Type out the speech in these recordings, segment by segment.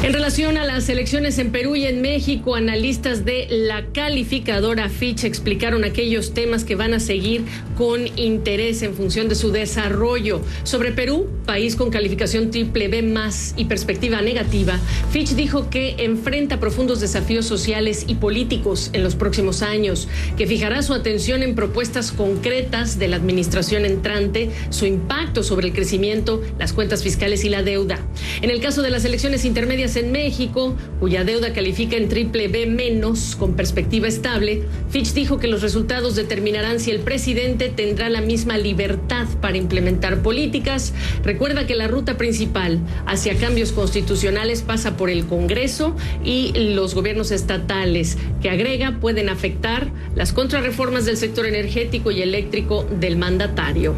En relación a las elecciones en Perú y en México, analistas de la calificadora Fitch explicaron aquellos temas que van a seguir con interés en función de su desarrollo. Sobre Perú, país con calificación BBB+ y perspectiva negativa, Fitch dijo que enfrenta profundos desafíos sociales y políticos en los próximos años, que fijará su atención en propuestas concretas de la administración entrante, su impacto sobre el crecimiento, las cuentas fiscales y la deuda. En el caso de las elecciones intermedias en México, cuya deuda califica en BBB- con perspectiva estable, Fitch dijo que los resultados determinarán si el presidente tendrá la misma libertad para implementar políticas. Recuerda que la ruta principal hacia cambios constitucionales pasa por el Congreso y los gobiernos estatales, que agrega pueden afectar las contrarreformas del sector energético y eléctrico del mandatario.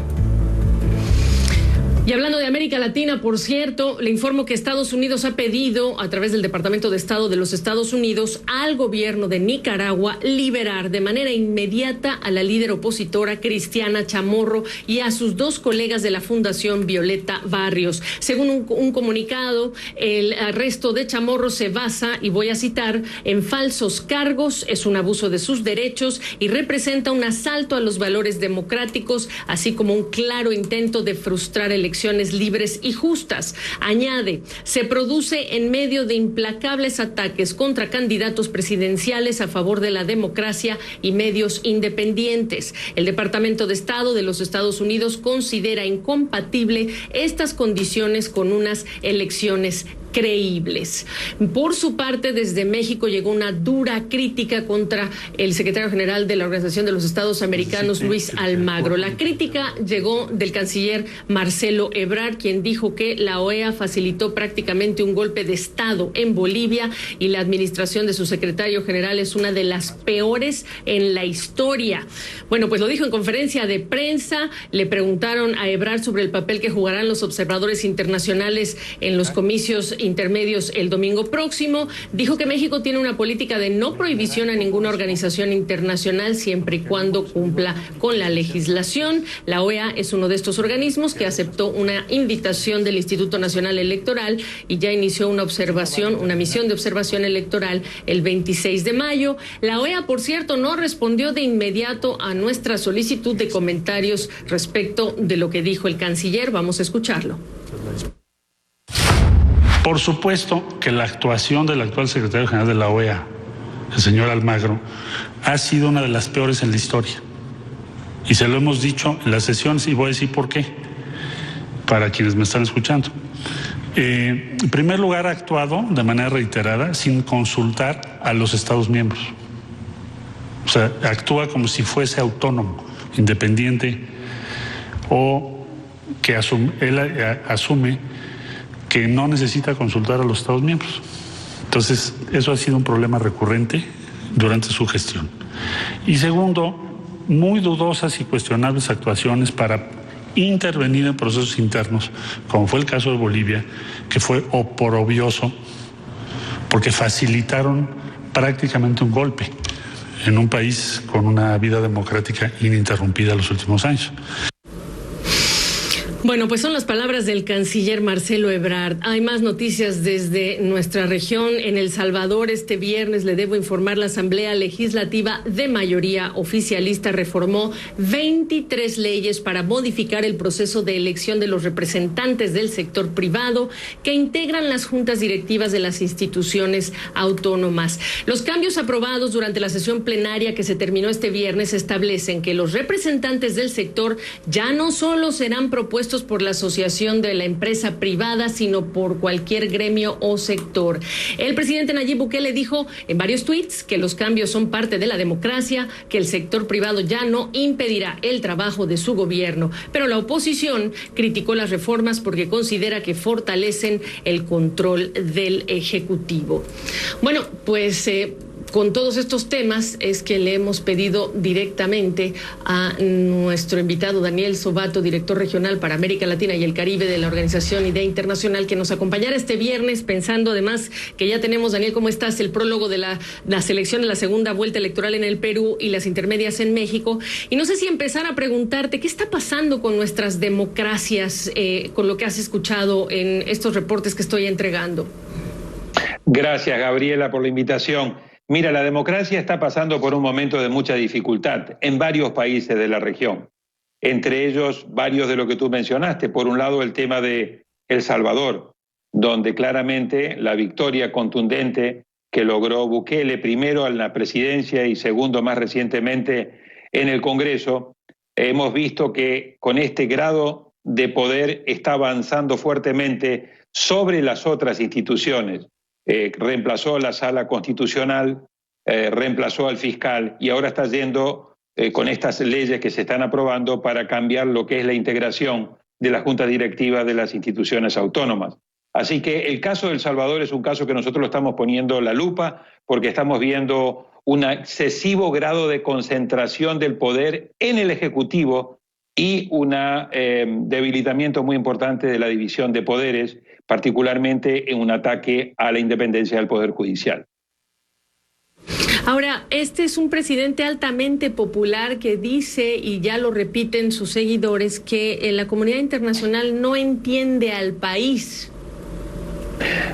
Y hablando de América Latina, por cierto, le informo que Estados Unidos ha pedido, a través del Departamento de Estado de los Estados Unidos, al gobierno de Nicaragua liberar de manera inmediata a la líder opositora Cristiana Chamorro y a sus dos colegas de la Fundación Violeta Barrios. Según un comunicado, el arresto de Chamorro se basa, y voy a citar, en falsos cargos, es un abuso de sus derechos y representa un asalto a los valores democráticos, así como un claro intento de frustrar elecciones libres y justas. Añade, se produce en medio de implacables ataques contra candidatos presidenciales a favor de la democracia y medios independientes. El Departamento de Estado de los Estados Unidos considera incompatible estas condiciones con unas elecciones creíbles. Por su parte, desde México llegó una dura crítica contra el secretario general de la Organización de los Estados Americanos, Luis Almagro. La crítica llegó del canciller Marcelo Ebrard, quien dijo que la OEA facilitó prácticamente un golpe de Estado en Bolivia y la administración de su secretario general es una de las peores en la historia. Bueno, pues lo dijo en conferencia de prensa. Le preguntaron a Ebrard sobre el papel que jugarán los observadores internacionales en los comicios intermedios el domingo próximo. Dijo que México tiene una política de no prohibición a ninguna organización internacional siempre y cuando cumpla con la legislación. La OEA es uno de estos organismos que aceptó una invitación del Instituto Nacional Electoral y ya inició una misión de observación electoral el 26 de mayo. La OEA, por cierto, no respondió de inmediato a nuestra solicitud de comentarios respecto de lo que dijo el canciller. Vamos a escucharlo. Por supuesto que la actuación del actual secretario general de la OEA, el señor Almagro, ha sido una de las peores en la historia. Y se lo hemos dicho en las sesiones y voy a decir por qué, para quienes me están escuchando. En primer lugar, ha actuado de manera reiterada sin consultar a los Estados miembros. O sea, actúa como si fuese autónomo, independiente, o que él asume que no necesita consultar a los Estados miembros. Entonces, eso ha sido un problema recurrente durante su gestión. Y segundo, muy dudosas y cuestionables actuaciones para intervenir en procesos internos, como fue el caso de Bolivia, que fue oprobioso, porque facilitaron prácticamente un golpe en un país con una vida democrática ininterrumpida en los últimos años. Bueno, pues son las palabras del canciller Marcelo Ebrard. Hay más noticias desde nuestra región. En El Salvador, este viernes, le debo informar, la Asamblea Legislativa de mayoría oficialista reformó 23 leyes para modificar el proceso de elección de los representantes del sector privado que integran las juntas directivas de las instituciones autónomas. Los cambios aprobados durante la sesión plenaria que se terminó este viernes establecen que los representantes del sector ya no solo serán propuestos por la asociación de la empresa privada, sino por cualquier gremio o sector. El presidente Nayib Bukele dijo en varios tuits que los cambios son parte de la democracia, que el sector privado ya no impedirá el trabajo de su gobierno. Pero la oposición criticó las reformas porque considera que fortalecen el control del Ejecutivo. Bueno, pues con todos estos temas es que le hemos pedido directamente a nuestro invitado Daniel Sobato, director regional para América Latina y el Caribe de la Organización IDEA Internacional, que nos acompañara este viernes, pensando además que ya tenemos, Daniel, ¿cómo estás?, el prólogo de la selección de la segunda vuelta electoral en el Perú y las intermedias en México. Y no sé si empezar a preguntarte qué está pasando con nuestras democracias, con lo que has escuchado en estos reportes que estoy entregando. Gracias, Gabriela, por la invitación. Mira, la democracia está pasando por un momento de mucha dificultad en varios países de la región, entre ellos varios de lo que tú mencionaste. Por un lado, el tema de El Salvador, donde claramente la victoria contundente que logró Bukele, primero en la presidencia y segundo más recientemente en el Congreso, hemos visto que con este grado de poder está avanzando fuertemente sobre las otras instituciones. Reemplazó la sala constitucional, reemplazó al fiscal y ahora está yendo con estas leyes que se están aprobando para cambiar lo que es la integración de la junta directiva de las instituciones autónomas. Así que el caso de El Salvador es un caso que nosotros lo estamos poniendo la lupa porque estamos viendo un excesivo grado de concentración del poder en el Ejecutivo y un debilitamiento muy importante de la división de poderes, particularmente en un ataque a la independencia del Poder Judicial. Ahora, este es un presidente altamente popular que dice, y ya lo repiten sus seguidores, que la comunidad internacional no entiende al país.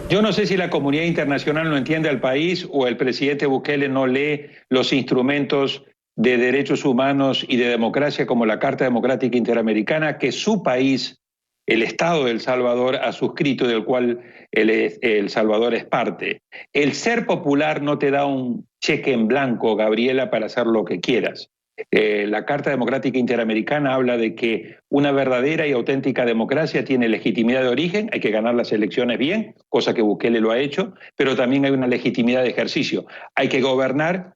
Yo no sé si la comunidad internacional no entiende al país o el presidente Bukele no lee los instrumentos de derechos humanos y de democracia como la Carta Democrática Interamericana que su país, el Estado de El Salvador, ha suscrito y del cual El Salvador es parte. El ser popular no te da un cheque en blanco, Gabriela, para hacer lo que quieras. La Carta Democrática Interamericana habla de que una verdadera y auténtica democracia tiene legitimidad de origen, hay que ganar las elecciones bien, cosa que Bukele lo ha hecho, pero también hay una legitimidad de ejercicio. Hay que gobernar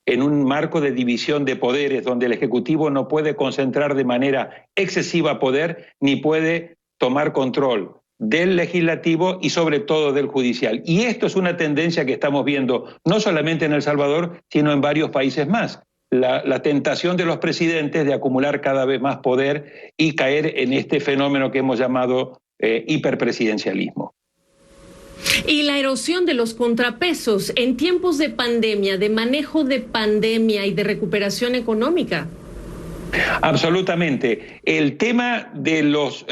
en un marco de división de poderes donde el Ejecutivo no puede concentrar de manera excesiva poder ni puede tomar control del legislativo y sobre todo del judicial. Y esto es una tendencia que estamos viendo no solamente en El Salvador, sino en varios países más. La tentación de los presidentes de acumular cada vez más poder y caer en este fenómeno que hemos llamado hiperpresidencialismo. Y la erosión de los contrapesos en tiempos de pandemia, de manejo de pandemia y de recuperación económica. Absolutamente. El tema de los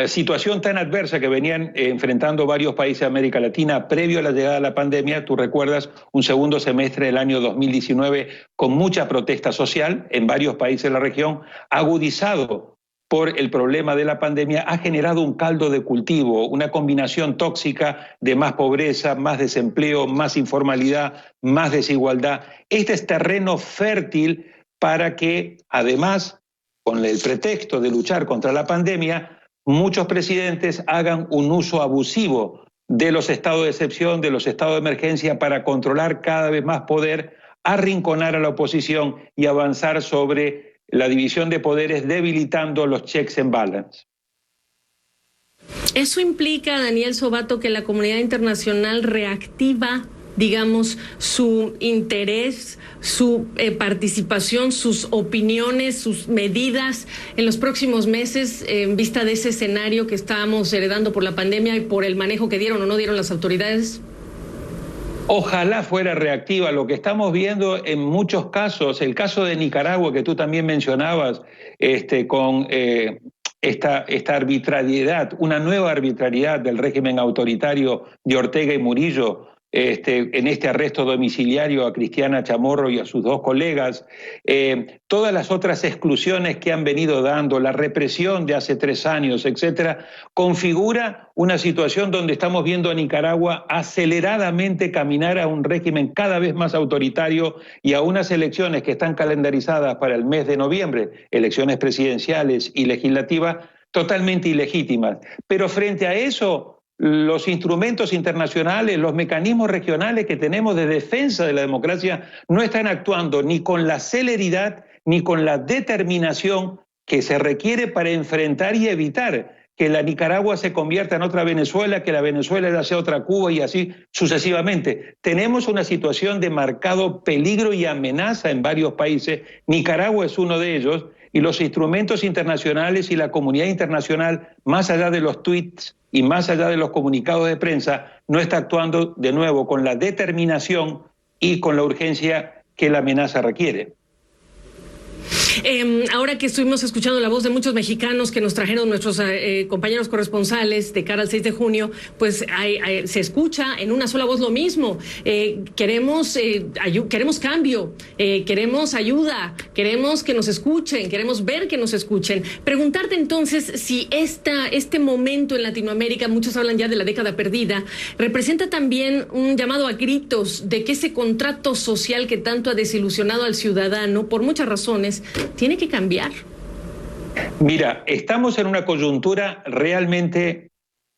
situación tan adversa que venían enfrentando varios países de América Latina previo a la llegada de la pandemia, tú recuerdas un segundo semestre del año 2019 con mucha protesta social en varios países de la región, agudizado por el problema de la pandemia, ha generado un caldo de cultivo, una combinación tóxica de más pobreza, más desempleo, más informalidad, más desigualdad. Este es terreno fértil para que, además, con el pretexto de luchar contra la pandemia, muchos presidentes hagan un uso abusivo de los estados de excepción, de los estados de emergencia para controlar cada vez más poder, arrinconar a la oposición y avanzar sobre la división de poderes, debilitando los checks and balance. ¿Eso implica, Daniel Sobato, que la comunidad internacional reactiva, digamos, su interés, su participación, sus opiniones, sus medidas en los próximos meses en vista de ese escenario que estábamos heredando por la pandemia y por el manejo que dieron o no dieron las autoridades? Ojalá fuera reactiva. Lo que estamos viendo en muchos casos, el caso de Nicaragua que tú también mencionabas, con esta arbitrariedad, una nueva arbitrariedad del régimen autoritario de Ortega y Murillo, en este arresto domiciliario a Cristiana Chamorro y a sus dos colegas, todas las otras exclusiones que han venido dando, la represión de hace 3 años, etcétera, configura una situación donde estamos viendo a Nicaragua aceleradamente caminar a un régimen cada vez más autoritario y a unas elecciones que están calendarizadas para el mes de noviembre, elecciones presidenciales y legislativas, totalmente ilegítimas. Pero frente a eso, los instrumentos internacionales, los mecanismos regionales que tenemos de defensa de la democracia no están actuando ni con la celeridad ni con la determinación que se requiere para enfrentar y evitar que la Nicaragua se convierta en otra Venezuela, que la Venezuela ya sea otra Cuba y así sucesivamente. Tenemos una situación de marcado peligro y amenaza en varios países. Nicaragua es uno de ellos y los instrumentos internacionales y la comunidad internacional, más allá de los tweets y más allá de los comunicados de prensa, no está actuando de nuevo con la determinación y con la urgencia que la amenaza requiere. Ahora que estuvimos escuchando la voz de muchos mexicanos que nos trajeron nuestros compañeros corresponsales de cara al 6 de junio, pues se escucha en una sola voz lo mismo. Queremos cambio, queremos ayuda, queremos que nos escuchen, queremos ver que nos escuchen. Preguntarte entonces si este momento en Latinoamérica, muchos hablan ya de la década perdida, representa también un llamado a gritos de que ese contrato social que tanto ha desilusionado al ciudadano por muchas razones tiene que cambiar. Mira, estamos en una coyuntura realmente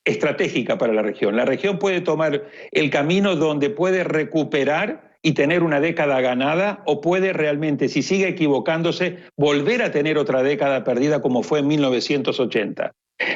estratégica para la región. La región puede tomar el camino donde puede recuperar y tener una década ganada, o puede realmente, si sigue equivocándose, volver a tener otra década perdida como fue en 1980.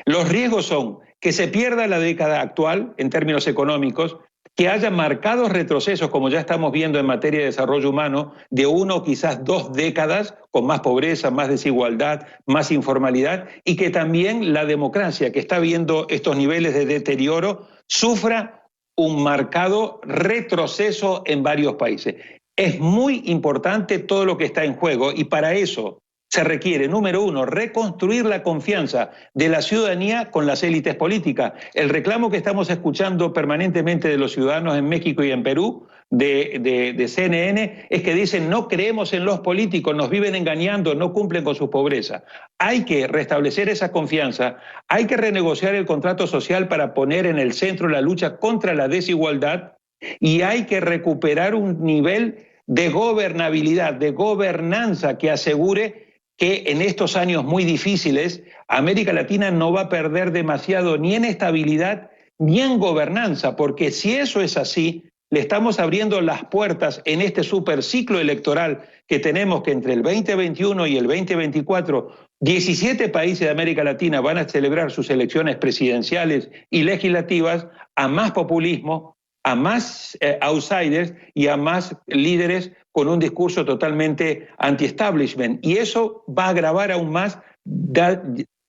Los riesgos son que se pierda la década actual en términos económicos, que haya marcados retrocesos, como ya estamos viendo en materia de desarrollo humano, de 1 o quizás 2 décadas, con más pobreza, más desigualdad, más informalidad, y que también la democracia, que está viendo estos niveles de deterioro, sufra un marcado retroceso en varios países. Es muy importante todo lo que está en juego, y para eso se requiere, número 1, reconstruir la confianza de la ciudadanía con las élites políticas. El reclamo que estamos escuchando permanentemente de los ciudadanos en México y en Perú, de CNN, es que dicen: no creemos en los políticos, nos viven engañando, no cumplen con su pobreza. Hay que restablecer esa confianza, hay que renegociar el contrato social para poner en el centro la lucha contra la desigualdad, y hay que recuperar un nivel de gobernabilidad, de gobernanza que asegure que en estos años muy difíciles América Latina no va a perder demasiado ni en estabilidad ni en gobernanza, porque si eso es así, le estamos abriendo las puertas en este superciclo electoral que tenemos, que entre el 2021 y el 2024, 17 países de América Latina van a celebrar sus elecciones presidenciales y legislativas, a más populismo, a más outsiders y a más líderes con un discurso totalmente anti-establishment. Y eso va a agravar aún más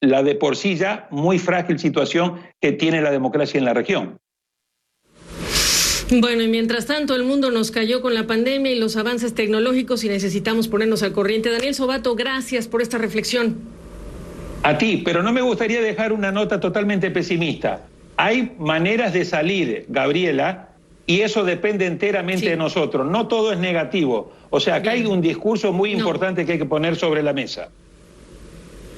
la de por sí ya muy frágil situación que tiene la democracia en la región. Bueno, y mientras tanto el mundo nos cayó con la pandemia y los avances tecnológicos, y necesitamos ponernos al corriente. Daniel Sobato, gracias por esta reflexión. A ti, pero no me gustaría dejar una nota totalmente pesimista. Hay maneras de salir, Gabriela, y eso depende enteramente de nosotros. No todo es negativo. O sea, acá hay un discurso muy importante que hay que poner sobre la mesa.